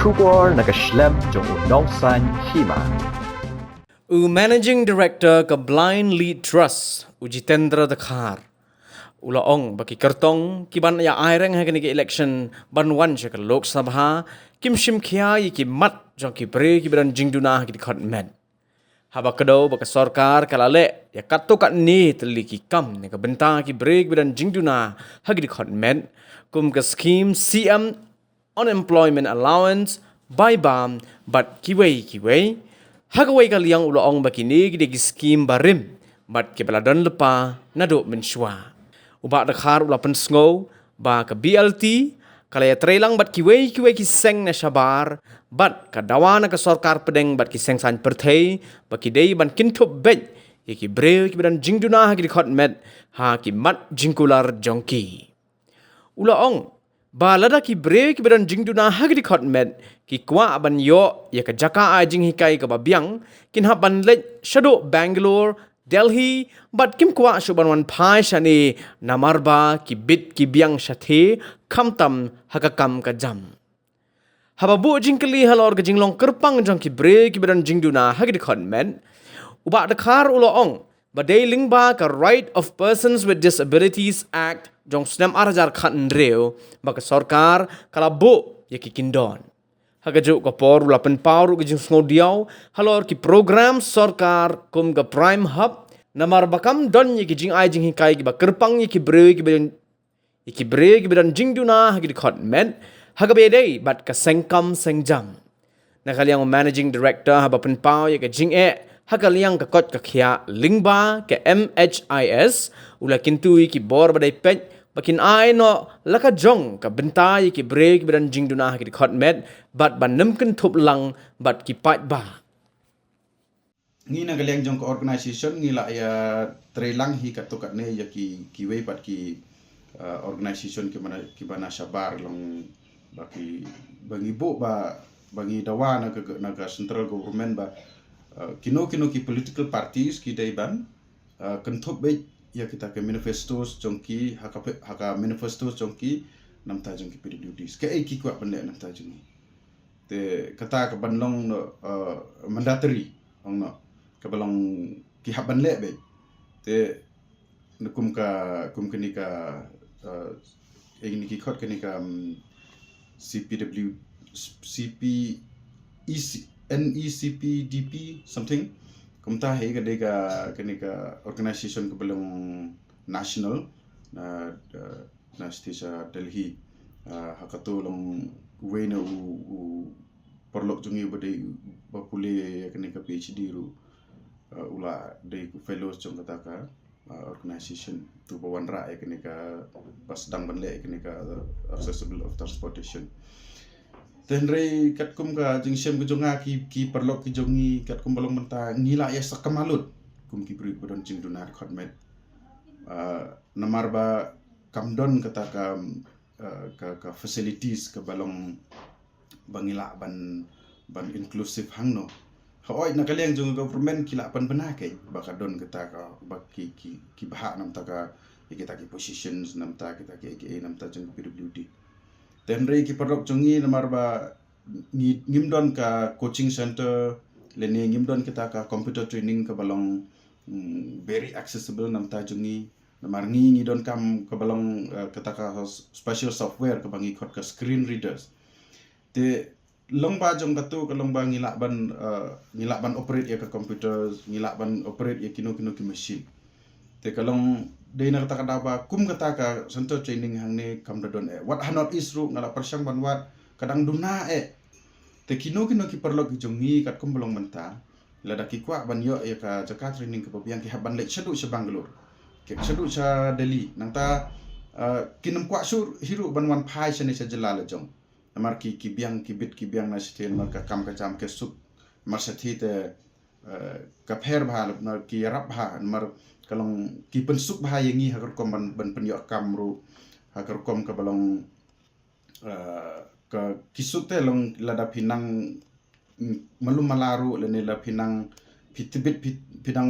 Shubor nakaslem jong unongsan hima. Managing Director ke Blind Lead Trust Ujitendra Dakhar ulaong baki kertong kiban ya aireng ha ke election banwan ke Lok Sabha kim shim khia ki mat jong ki bre ki bran jingduna ki khot med haba kedo baka sarkar kalale ya katto kat ni teli ki kam ne ka benta ki bre ki bran jingduna ha ki khot med kum ka scheme CM unemployment allowance by bam but kiwei Hagawai kaliang ulaong bakini gidi scheme barim bat ke beladan lepa nado menshwa. Ubak dakhar ula pensngo ba ke BLT kalaya trelang bat kiwei ki seng na shabar bat ka dawana ka sarkar pedeng bat ki seng san perthei baki dei ban kintup bet ki breu ki badan jingduna gidi khot met ha ki mat jingkular jongki. Ulaong ba lada ki breu ki badan jingduna hagdi khot met ki kwa ban yo ya ka jaka a jing hikai ka babyang kin ha ban let shado Bangalore Delhi bat kim kwa shuban wan phai shani namarba ki bit ki byang shathe khamtam hakakam ka jam hababu jingkali halor ka jinglong kerpang jang ki breu ki badan jingduna hagdi khot met uba dakhar uloong badai lingba ka Right of Persons with Disabilities Act jong snam arajar khan reo baka sarkar kala bo ya ki kindon hagajuk ka por ulapan paur ka jing snodiaw halor ki program sarkar kum ka prime hub namar bakam don ya ki jing ai jing hikai ki ba kerpang ya ki bre ki badan jingduna hagi khot men hagabe dei bat ka sengkam sengjam nakaliang managing director habapan pau ya ka jing hakaliang ka kot ka khia lingba ke MHIS ula kintui ki bor badai pet bakin ai no laka jong ka bentai ki break badan jingduna ki khot met bat ban nemken thup lang bat ki pat ba ngi na galeng jong ka organization ngi la ya trelang hi ka to ka ne ya ki wei pat ki organization ki bana shabar long baki bangi bo ba bangi dawa na ka central government ba kino ki political parties ki dai ban kenthop be ya kita ke manifestos jongki haka manifestos jongki namta jongki PWDs ke ki kwa bende namta jongki te kata ka banlong mandatory ongno ka balong ki haban le be te nukum kini ka ini ki khot kini ka CPW CP NECPDP something kumta he kini ka organization ke belum national na station Delhi hakato long we na u perlok jungi badai bapule kini ka PhD ru ula dei ku fellows jong kata ka organization tu bawan ra kini ka pas dang banle kini ka accessible of transportation tenrei kat kum ka jing sem ku jonga ki perlok ki jongi kat kum balong menta ngila ya sakamalut kum ki bri bodon jing dunar khotmet namar ba kamdon kata ka facilities ka balong bangila ban inclusive hangno hoi na kaleng jong government kila pan bana ke bakadon kata ka baki ki baha nam ta ka kita ki positions nam ta kita ki nam ta jong PWD tenrei ki perlok jongi namar ba ngimdon ka coaching center lene ngimdon kita ka computer training ka balong very accessible nam ta jongi namar ngi don kam ka balong kita ka special software ka bangi khot ka screen readers te longba jong katu ka longba ngilak ban operate ya ka computer ngilak ban operate ya kino ki machine te kalong dei na kata ba kum kata ka center training hang ne kam dadon what hanot isru ngala persyang banwat kadang duna te kino ki perlok ki jongi kat kum belong menta lada ki kwa ban yo ya ka jaka training ke babiang ki haban lek sedu se Bangalore ke sedu sa Delhi nang ta kinam kwa sur hiru banwan phai sene se jelala jong amar ki biang na siten mar ka kam ka jam ke suk mar sathi te ka pher bha na ki rap bha mar kalong ki pensuk bahaya ngi hakar kom ban penyok kamru hakar kom ka balong ka kisuk te long lada pinang malum malaru lene la pinang pitibit pinang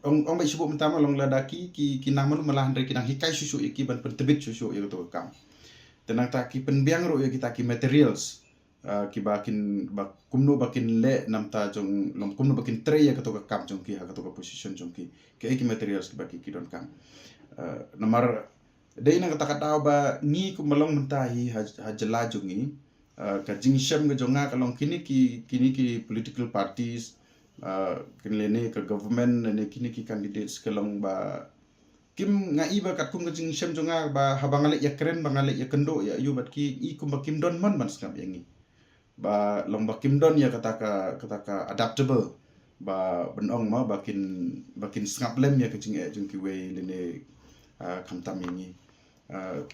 ong bai subu mentama long lada ki nang malum malahan re kinang hikai susu iki ban pentebit susu ya to kam tenang ta ki penbiang ro ya kita ki materials kibakin kumno bakin le namta jong lom kumno bakin tre ya katoka kam jong ki ha katoka position jong ki ki materials kibaki kidon kam namar dei na kata ba ni kumalong mentahi hajala jongi ka jingshem ga jonga kalong kini ki political parties kinlene ka government ne kini ki candidates kalong ba kim nga iba kat kum jing shem jonga ba habangale ya keren bangale ya kendo ya yu bat ki i kum bakim don man skap yangi ba long bakim don ya kataka adaptable ba benong ma bakin skap lem ya kecing jung ki we lene kamtam yangi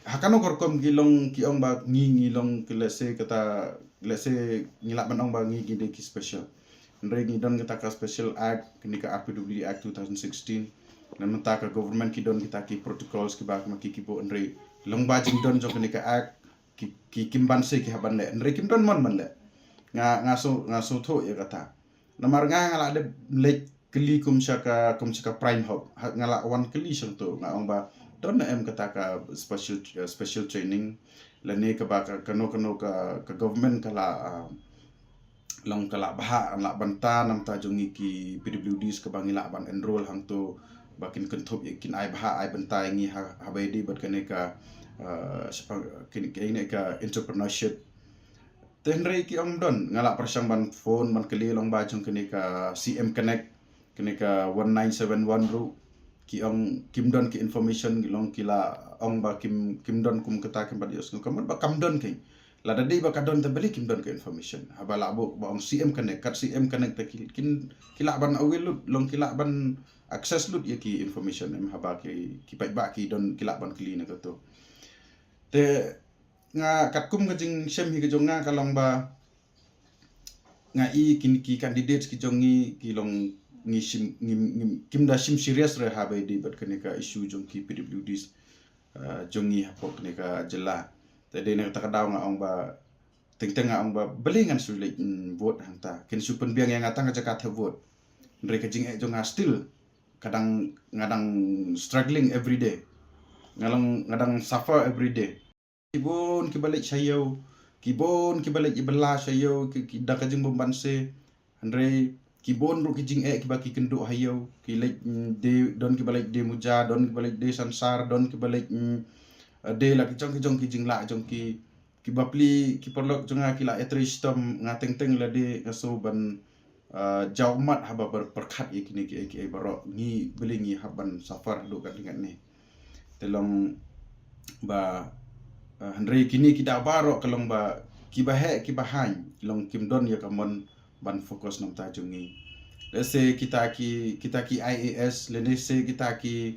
hakano korkom gilong ki ong ba ngi long kilese kata lese ngilak benong ba ngi gide ki special ngi don kataka special act kini ka RPW Act 2016 nan mentaka government ki don kita ki protocols ki bak maki ki bo nri long bajing don jong kini ka act ki kimban se ki haban le nri kim don man le ngaso tho ya kata namar ngala de le kli kum saka prime hub ngala wan kli sang to nga ong ba don na em kata ka special training lane ka ba kano ka government kala long kala baha la banta nam ta jongi ki PWDs ka bangila ban enroll hang to bakin kentup yakin ai baha ai banta ngi habaidi bat kane ka kini ka entrepreneurship tenrei ki om don ngala persang ban phone ban kali long ba jong kini ka CM Connect kini ka 1971 ru ki ong kim don ki information long kila ong ba kim don kum kata kim ba dios kum ba kam don ki la dadi ba kadon ta beli kim don ke information habala bo ba ong CM Connect kat CM Connect ta kin kila ban awil lut long kila ban access lut ya ki information em haba ki pai ba ki don kila ban kli na to te nga kat kum ka jing shem hi ka jong nga kalong ba nga i kin ki candidates ki jongi ki long ngi sim kim da sim serious re ha di bat kene ka issue jong ki PWDs jongi ha pok ne ka jela tadi nak takadaw nga ong ba tengteng nga ong ba belingan sulit vote hangta kin supen biang yang ngatang Jakarta vote mereka jing jong still kadang ngadang struggling every day ngadang suffer every day kibon kibalik sayo kibon kibalik ibela sayo kidak jing bombanse andre kibon ru kijing kibaki kendo hayo kilek de don kibalik de muja don kibalik de sansar don kibalik de la kijong kijing la jong ki bapli ki perlok jonga kila etristom ngateng teng la de ngaso ban jaumat haba berkat ikini ki barok ni belingi haban safar do kat dengan ni telong ba Henry kini kita barok kelong ba kibahe kibahan long kim don ya kamon ban fokus nam ta jongi lese kita ki IAS lese kita ki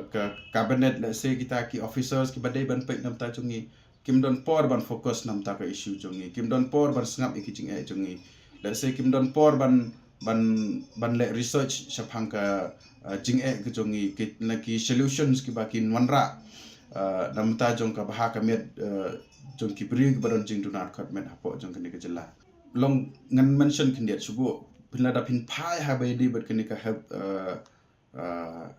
ke cabinet lese kita ki officers ki badai ban pek nam ta jongi kim don por ban fokus nam ta ka issue jongi kim don por ban sngap ikijing jongi lese kim don por ban le research sapang ka jing ke jongi ki solutions ki bakin wanra nam ta jong ka baha kamet jong ki bri baron jing dunar khat met hapo jong kini ka jela long ngan mention kindiat subu pinada pin pai ha bai di bat kini ka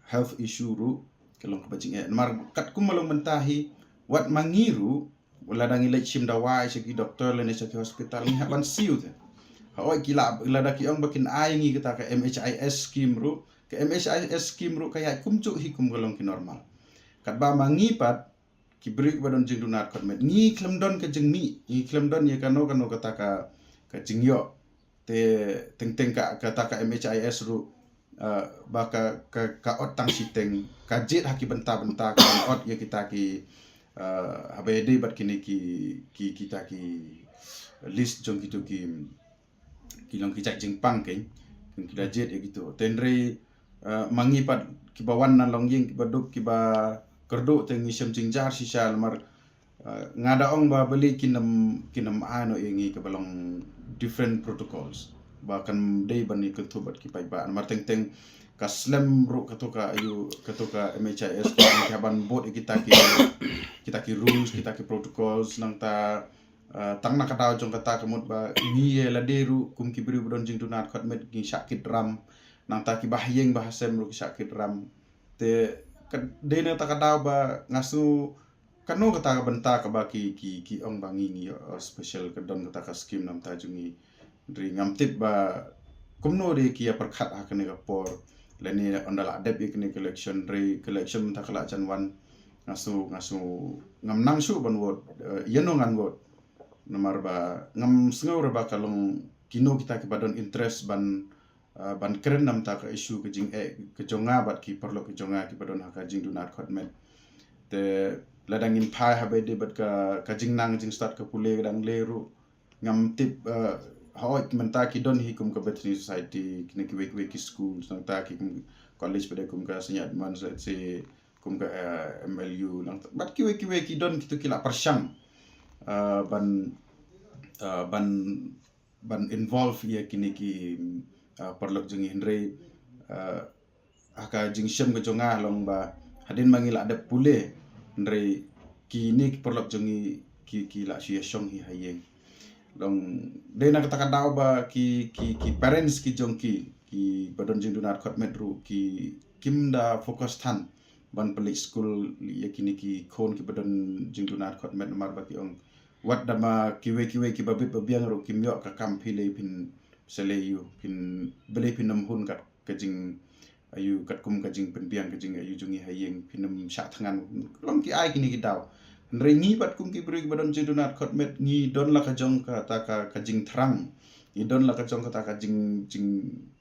health issue ru kelong ka bajing mar kat kum malong mentahi wat mangiru wala dangi le chim dawai segi doktor le ne segi hospital ni haban siu te ha oi kila lada ki ong bakin ai ngi kita ka MHIS scheme ru ka MHIS scheme ru kaya kumcu hikum golong ki normal kat ba mangipat ki brik badon jing dunat kot met ngi klemdon ke jing mi ngi klemdon ye kano kata ka jing yo te teng ka kata ka MHIS ru ba ka ot tang siteng ka jet haki benta ka ot ye kita ki habede bat kini ki kita ki list jong gitu ki long ki cak jing pang ke kita jet ye gitu tenre mangipat ki bawan na longjing ki baduk ki ba kerdo tengi sem jingjar sisal mar ngada ong ba beli kinam ano ingi ke balong different protocols bahkan dei bani kentubat ki pai ba mar teng ka slam ru katoka MHIS ki ban bot kita ki rules kita ki protocols nang ta tang na kata jong kata kemut ba ni ye la deru kum ki bri bodon jing dunat khat met ki sakit ram nang ta ki bahyeng bahasem ru ki sakit ram te dena takadaw ba ngasu kanu kata ka benta ka ba ki ong bangi ni special ka don kata ka scheme nam ta jungi ri ngam tip ba kumno ri ki perkhat ha kene ka por leni ondala adep ikni collection ri collection ta kala chan wan ngasu ngam nang su ban wot yeno ngan wot nomor ba ngam sengau ba kalong kino kita ke badon interest ban keren nam ta ka isu ke jing ke jonga bat ki perlo ke jonga ki badon ha ka jing dunat khotmet te ladang in pai habe de bat ka jing nang jing start ka pule dang leru ngam tip hoi menta ki don hi kum ka Bethany society kini ki wek school sang ta ki college pada kum ka senyat man se kum ka MLU lang bat ki wek don kitu kila persyang ban involve ya kini ki perlok jeng Henry aka jing syam ke jonga long ba hadin mangila ada pule Henry kini perlok jengi ki la sia song hi hayeng long de na kata daw ba ki parents ki jongki ki badon jing dunat khotmet ru ki kimda focus than ban pelik school ya kini ki khon ki badon jing dunat khotmet mar ba ki ong wat dama kiwe ki babit babiang ro kimyo ka kam phile pin seleyu pin bele pin nam hun kat kajing ayu kat kum kajing pen biang kajing ayu jungi hayeng pinam sya thangan long ki ai kini ki daw rengi bat kum ki bri badon jidunat khotmet ni don la ka jong ka ta ka kajing thrang ni don la ka jong ka ta ka jing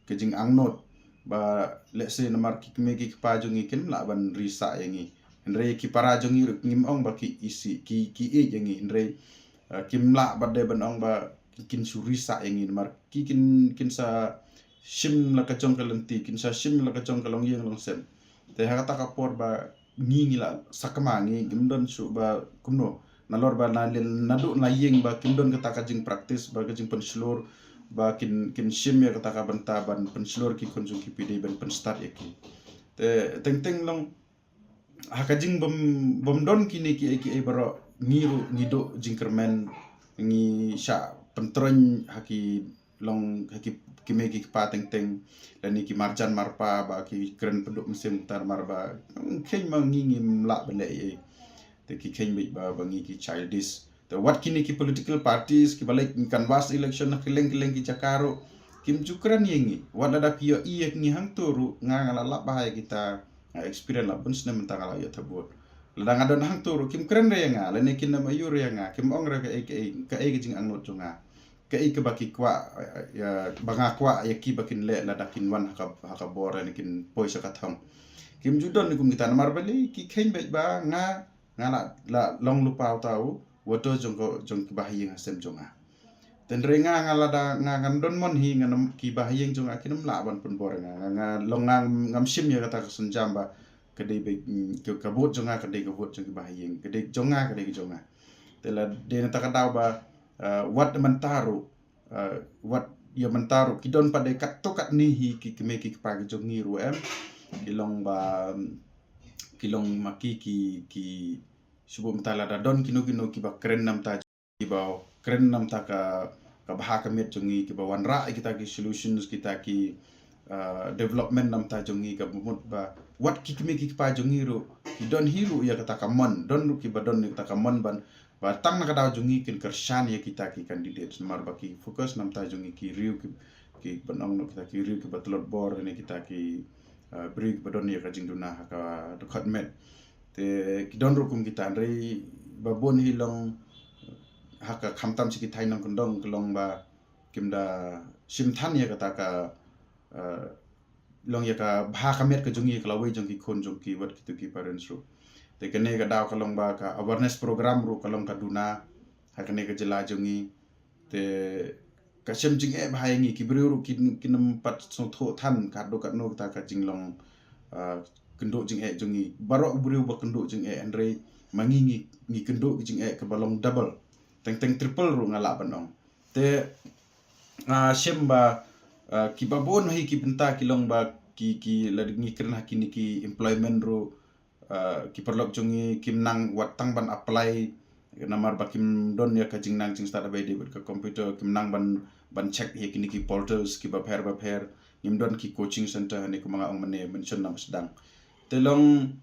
kajing angnot ba let's say namar ki me ki pa jungi kin la ban risa yangi Henry ki para jongi ngim ong ba ki isi ki yangi Henry kim la badde ban ong ba kin surisa yangi mar ki kin sa sim la ka jong ka lenti kin sa sim la ka jong ka long yeng long sen te ha ta ka por ba ngi la sakama ngi gimdon su ba kumno nalor ba nadu na yeng ba kimdon ka ta ka jing practice ba ka jing penslur ba kin sim ya ka ta ka banta ban penslur ki konjung ki pidi ban pen start yaki te teng long hakajing bom don kini ki baro ngiru ngido jingkermen ngi sya pentron haki long haki kimegi pa teng dan ki marjan marpa ba ki keren penduk mesin tar marba keng mangingi mla benda te ki keng ba bangi ki childish the what kini ki political parties ki balik canvas election keleng ki jakaro kim jukran yengi wala da pio ngi hang turu ngala la bahaya kita experience la bun sne mentang ya tabut ladang adon hang turu kim keren re nga lene kin na mayur nga kim ong re ka jing angnot junga ka ke baki kwa ya banga kwa ya ki bakin le ladakin wan haka bore ni kin poisa katham kim judon ni kum kita namar bali ki khen be ba nga la long lupa tau woto jong ki bahiyeng hasem jonga tenre nga lada nga ngandon mon hi nganam ki bahiyeng jonga kinam la ban pun bore nga long ngam sim ya kata senjam ba kedai be ke kabut jonga kedai kabut jong ki bahiyeng kedai jonga tela de na takadaw ba wat mentaru wat ya mentaru kidon pada kat tokat nihi ki meki pagi jongiru kilong maki ki subum tala da don kino ki ba keren nam ta ki ba keren nam ta ka bahaka met jongi ki ba wanra kita ki solutions kita ki development nam ta jongi ka mut ba wat ki meki pa jongiru kidon hiru ya kata kamon don ki ba don ni kata kamon ban batang nak daw jungi kin kersan ya kita ki kandidat semar baki fokus nam ta jungi ki riu ki banong no kita ki riu ki batlot bor ni kita ki brig badon ya kajing duna ka dekat met te ki don rukum kita andrei babon hilong haka khamtam si ki thainang kondong kelong ba kimda simthan ya kata ka long ya ka bha kamet ka jungi kalawi jungi kon jungi wat kitu ki parents ru te kene ka daw kalong ba ka awareness program ru kalong ka duna hakane ka jela jungi te ka sem jing bhayangi ki bru kinam pat so tho than ka do ka no ta ka jinglong kendo jing jungi baro bru ba kendo jing andre mangi ni kendo jing ka balong double teng triple ru ngala banong te sem ba ki babon hi ki benta kilong ba ki ladingi kren hakini ki employment ru ki perlok jungi kim nang wat tang ban apply namar bakim don ya ka jing nang jing start by de ka computer kim nang ban check ya kini ki portals ki ba pher nim don ki coaching center ni ko mga ong mane mention nam sedang telong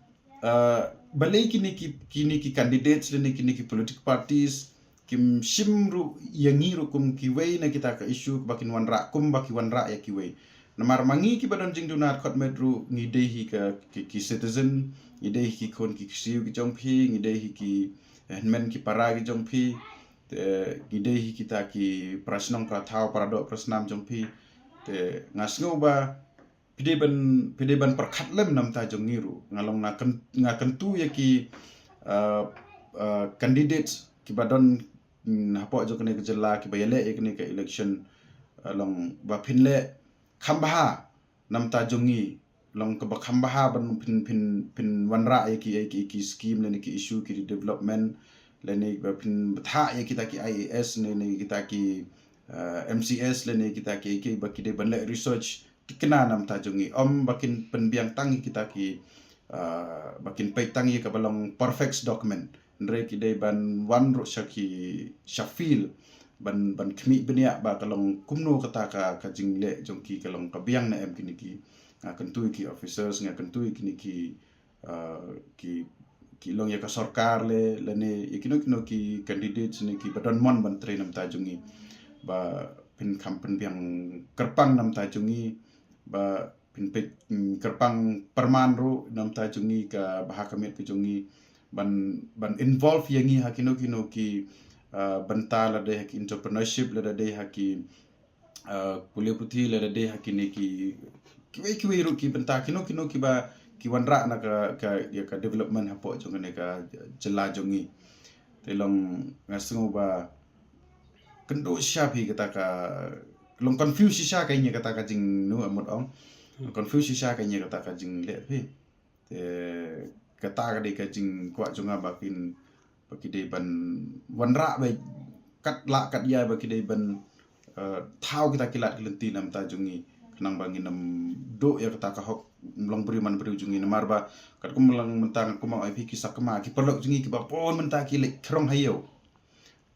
balai kini ki candidates le kini ki political parties kim shimru yangiru kum ki wei na kita ka issue bakin wanra kum baki wanra ya ki wei namar mangi ki badon jing dunat khot medru ngidei hi ka ki citizen ngidei ki kon ki siu ki jongphi ngidei ki men ki para ki jongphi ngidei hi kita ki prasnong prathau parado prasnam jongphi te ngasngo ba pide ban perkhat lem nam ta jongiru ngalong nga kentu ya ki candidates ki badon hapo jo kene kejela ki bayale ya kene ke election long ba phinle khambaha nam ta jongi long ka ba khambaha ban pin wanra ya ki scheme le ki issue ki development le ni ba pin tha ya kita ki IAS ne kita ki MCS le ni kita ki ba ki de ban le research kena nam ta jongi om bakin penbiang tangi kita ki bakin pay tangi ka balong perfect document ndre ki de ban wan ro shaki shafil ban khmi benia ba kalong kumno kata ka jingle jongki kalong ka biang na em kini ki kentu ki officers nga kentu kini ki long ya ka sarkar le ne ikino ki candidates ni ki badon mon ban train nam ta jongi ba pin kampen biang kerpang nam ta jongi ba pinpek kerpang perman ru nam ta jungi ka bahakamet ke jungi ban involve yangi hakino ki banta la de haki entrepreneurship la de haki kuliah putih la de hakini ki kiwe ru ki banta kino ki ba ki wanra na ka development hapo jungi ka jela jungi telong ngasungo ba kendo syapi kata ka long confuse sya kaynya kata ka jing nu amot ong confuse sya kaynya kata ka jing le phi te kata ka de ka jing kwa junga bakin baki de ban wanra bai kat la kat ya baki de ban thau kita kilat kelenti nam ta jungi kenang bangin nam do ya kata ka hok long beri man beri jungi namar ba kat kum lang mentang kum ai phi kisak kema ki perlok jungi ki ba pon menta ki lek krong hayo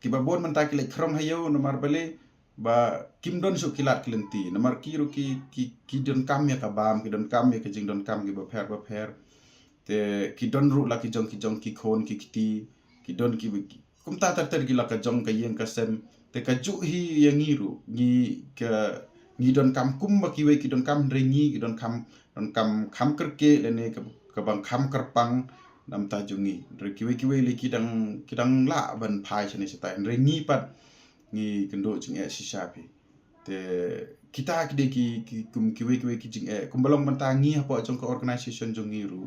ki ba bon menta ki lek krong hayo namar bale ba kim don so kilat kelenti namar kiru ki don kam ya ka bam ki don kam ya ka jing don kam ki ba pher te ki don ru la ki jong ki khon ki kiti ki don ki kum ta tar ki la ka jong ka yeng ka sem te ka ju hi yang ngiru ngi don kam kum ba ki we ki don kam rengi ki don kam kham kerke le ne ka bang kham kerpang nam ta jungi re ki we le ki dang la ban phai chane sita rengi pat ngi kendo jing sisapi te kita kide ki kum kiwe ki jing kum balong mentangi apa jong ka organization jong ngiru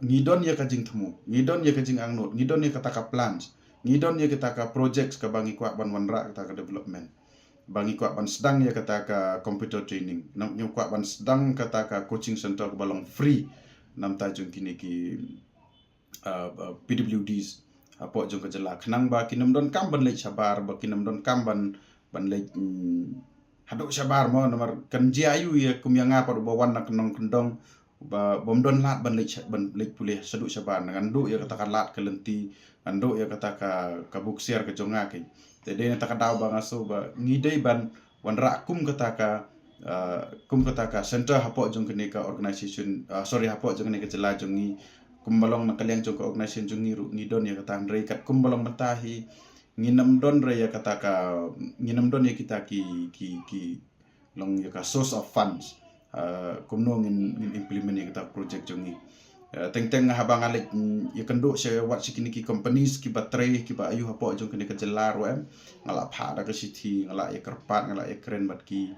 ngidon ya ka jing themu ngidon ya ka jing angnot ngidon ya ka taka plans ngidon ya ka taka projects ka bangi kwa ban wanra ka taka development bangi kwa ban sedang ya ka taka computer training nam nyu kwa ban sedang ka taka coaching center ka balong free nam ta jong kini ki PWDs apo jong kejela kenang ba kinam don kam ban lek sabar ba kinam don kam ban lek hadok sabar mo nomor kan jiayu ya kum yang apa ba wan nak nong kendong ba bom don lat ban lek pulih seduk sabar dengan do ya kata lat kelenti ando ya kata ka buksiar ke jonga ke tede na takadaw ba ngaso ba ngidei ban wanra kum kata ka center hapo jong kene ka organization hapo jong kene ka jela jongi kumbalong na kaliang jong ka organization jong ngidon ya kata andre kat kumbalong mentahi nginam don re ya kata ka nginam don ya kita ki long ya ka source of funds kumno ngin implement ya kata project jongi teng habang alik ya kendo se wat sikini ki companies ki baterai ki ba ayu hapo jong kene ka jelar wem ngala pha da ka city ngala ya kerpat ngala ya keren bat ki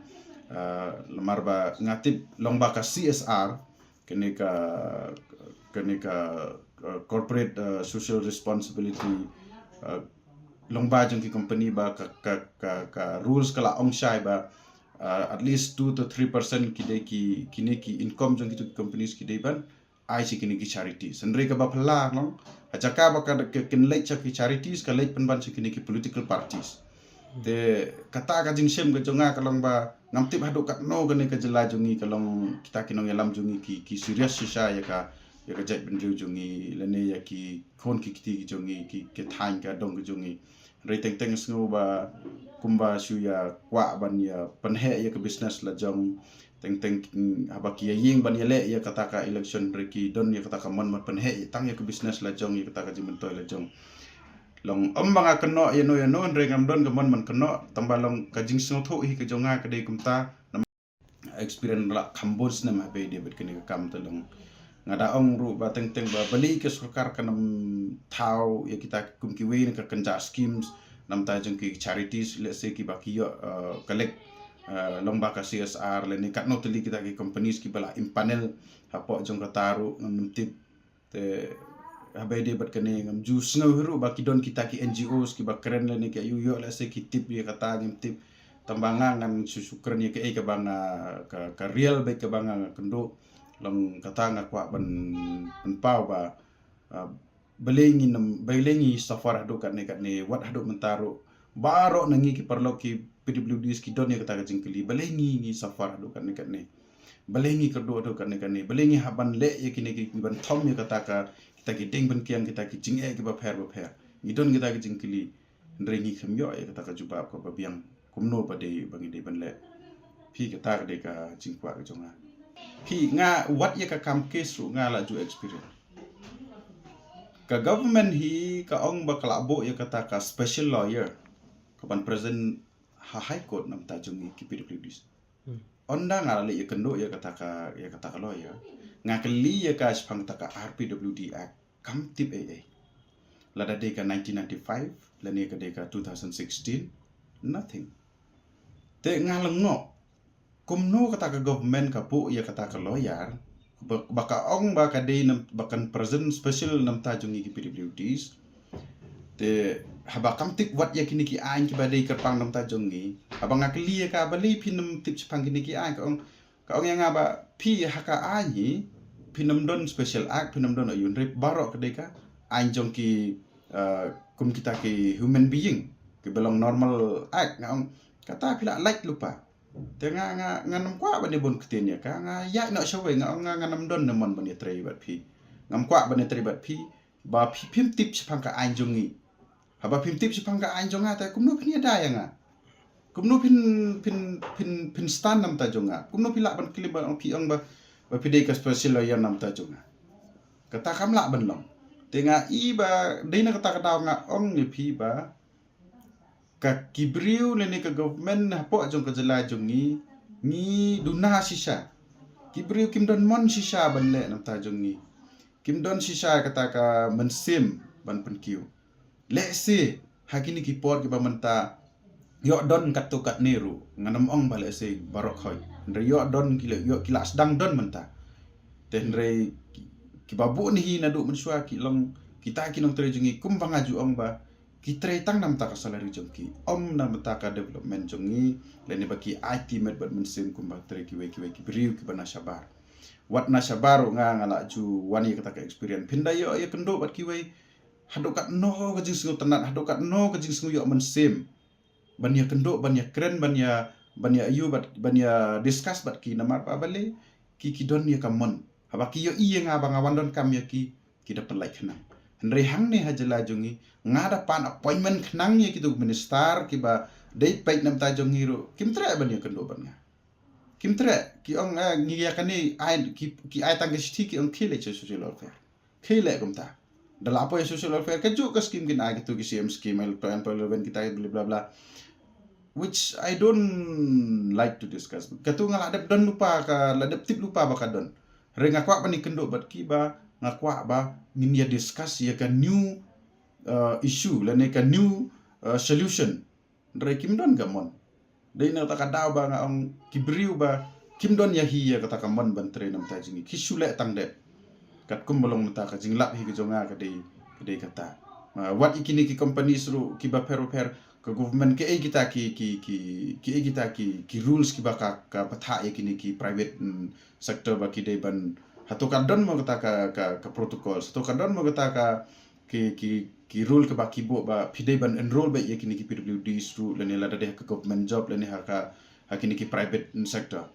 lemar ba ngatip long ba ka CSR kene ka corporate social responsibility long ba jong ki company ba ka rules kala ong shai ba at least 2 to 3% kini ki income jong ki companies ki dei ban ai si kini ki charities andre ka ba phala no ajaka ba ka kin lek cha ki charities ka lek pan ban si kini ki political parties de kata ka jing sem ka jonga kalong ba namtip haduk kat no gane ka jela jongi kalong kita kinong yalam jongi ki serious sisa ya ka jait bendriu jongi lene ya ki khon ki kiti jongi ki thain ka dong jongi re teng sngo ba kumba su ya kwa ban ya panhe ya ka business la jong teng haba ki ying ban yele ya kata ka election reki don ya kata ka mon pen he tang ya ke business la jong ya kata ka jimentoi la jong long banga keno ya no rengam don ke mon man keno tambah long ka jing sno tho hi ke jonga ke de kumta experience la kambos na ma be de bet kene kam telong ngada ong ru ba teng ba beli ke surkar kanam thau ya kita kum ki we ka kanja schemes nam ta jeng ki charities let's say ki ba ki yo collect long ba ka CSR le ni kat no teli kita ki companies ki bala impanel hapo jong ka taru ngam tip te habai de bat kene ngam jus ngau ru ba ki don kita ki NGOs ki ba keren le ni ki yo let's say ki tip ya kata ngam tip tambangan ngan susukren ya ke banga ka real baik ke banga kendo long kata ngakwa ban pau ba belengi safar hadu kat ne wat hadu mentaro baro nangi ki perlo ki PWD ki don ya kata jingkeli belengi ni safar hadu kat ne belengi kerdo hadu kat ne belengi haban le ya kini ki ban thom ya kata ka kita ki ding ban kian kita ki jing ki ba pher ni don kita ki jingkeli ndrengi khamyo ya kata ka juba ko ba biang kumno pa de bangi de ban le phi ka ta de ka jingkwa ka jonga phi nga wat ya ka kam kesu nga la ju experience ka government hi ka ong ba kalabo ya kata ka special lawyer ka ban present high court nam ta jongi ki PWD onda nga le ya kendo ya kata ka lawyer nga kali ya ka spang ta ka RPWD act kam tip AA la da de ka 1995 la ne ka de ka 2016 nothing te ngalengok kumno kata ka government ka pu ya kata ka lawyer baka ong baka de bakan present special nam ta jungi ki PWDs te haba kam tip wat ya kini ki ain ki badai kerpang nam ta jungi haba ngakli ka bali pinam tip chpang kini ki ain ka ong yang aba pi haka ai pinam don special act pinam don ayun rep barok ka deka ain jong ki kum kita ki human being ki belong normal act ngong kata pila like lupa tengah nganam kwa bani bon ketenya ka nga ya no showe nganam don namon bani trai bat phi ngam kwa bani trai bat phi ba phim tip chpang ka ain jongi haba phim tip chpang ka ain jonga ta kumno phini da yanga kumno phin stand nam ta jonga kumno pila ban klib ba phi ong ba phi de ka special lawyer nam ta jonga kata kam la ban long tengah i ba deina kata nga ong ni phi ba ka kibriu lene ka government hapo jong ka jela jongi ni duna sisa kibriu kim don mon sisa ban le nam ta jongi kim don sisa kata ka mensim ban penkiu le se hakini ki por ki ba menta yo don kat to kat neru nganam ong bale se barok khoi ndre yo don yo kila sedang don menta ten re ki babu ni na du mensua ki long kita ki nong tre jongi kum bangaju ong ba kita tang nam ta ka salary jongki nam ta ka development jongi leni baki IT med bad mensim kumba tre ki we briu ki bana sabar wat na sabar nga ngala ju wani kata ka experience pinda yo ya kendo bad ki we hadokat no ka jing singu tenat hadokat no ka jing singu yo mensim ban ya kendo ban ya keren ban ya ayu ban ya discuss bad ki namar pa bale ki don ya kamon habaki yo iya nga bangawan don kam ya ki dapat like na Henry hang ni hajala jongi ngada pan appointment khnang ye kitu minister ki ba date paik nam ta jongi ro kim tre ban ye kendo ban nga kim tre ki ong ngi ya kani ai ki ai tang ki ki ong khile che social welfare khile kumta dala apo ye social welfare ka ju ka scheme kin ai kitu ki CM scheme el plan plan kita bla bla bla which I don't like to discuss katu ngala adap don lupa ka ladap tip lupa ba ka don renga kwa ban ni kendo bat ki ba ngakwa ba ngin ya discuss ya ka new issue la ne ka new solution re kim don gamon dei na ta ka daw ba nga ang kibriu ba kim don ya hi ya kata ka mon ban tre nam ta jingi kisule tang de kat kum bolong ta ka jinglap hi ka jonga ka dei kata wat ikini ki companies ru ki ba per ka government ke kita ki rules ki ba ka patha ikini ki private sector ba ki dei ban hatu kadon mo kata ka protocol hatu kadon mo kata ka ki rule ke ba kibo ba pidai ban enroll ba yakini ki PWD ru lene la deh ka government job lene hakini ki private sector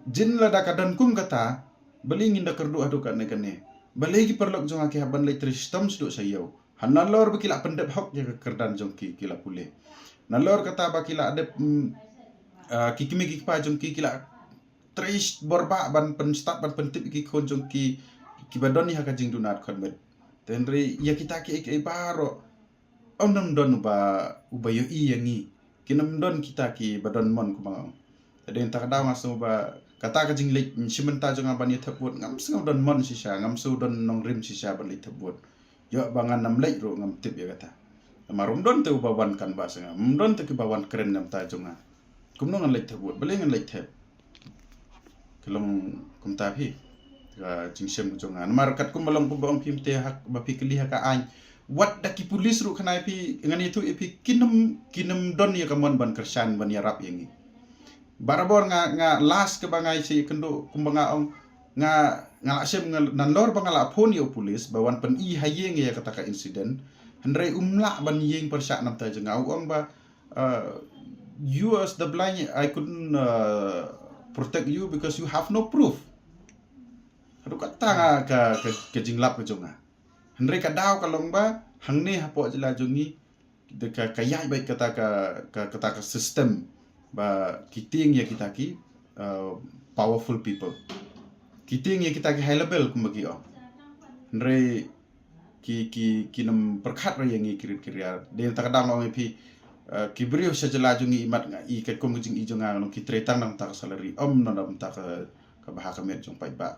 jin la da kadon kum kata belingin da kerdu adu kan ne balai ki perlok jong ki haban lai system stu sayau hanalor ba kila pendep hok ya kerdan jong ki kila pule nalor kata ba kila adep ki kimi ki pa jong ki kila trish borba ban penstat ban pentip ki konjong ki badon ni hakajing dunat konmet tenri ya kita ki baro onam don uba yo i yangi kinam don kita ki badon mon kumang tadi entak da masu ba kata kajing lek simenta jong abani thaput ngam sing don mon sisa ngam su don nong rim sisa ban lek thaput yo bangan nam lek ro ngam tip ya kata marum don tu bawan kan ba sanga don tu ki bawan keren nam ta jonga kumno ngan lek thaput bele ngan lek thap kelong kum ta phi ka jingsem jonga mar kat kum balong kum bang phim te hak ba phi kli haka an wat da ki pulis ru khanai phi ngani tu phi kinam don ya kamon ban kersan ban ya rap yangi barabor nga las ke bangai si kendo kumbanga ong nga lasem nan lor bangala phone yo pulis bawan pen i hayeng ya kata ka insiden handrai umla ban yeng persak nam ta jenga ong ba you as the blind I couldn't protect you because you have no proof adu kata ka jinglap ke jonga handrai ka daw kalong ba hangne hapo jela jongi ka kayai baik kata ka system ba kiting ya kita ki powerful people kiting ya kita ki high level kumbagi ndre ki nam perkhat ra yang kirit kiria de takadang ong pi ki brio sajela jungi imat nga i ka kum jing i jonga no ki tretang nang tak salary nang tak ka bahaka met jong pai ba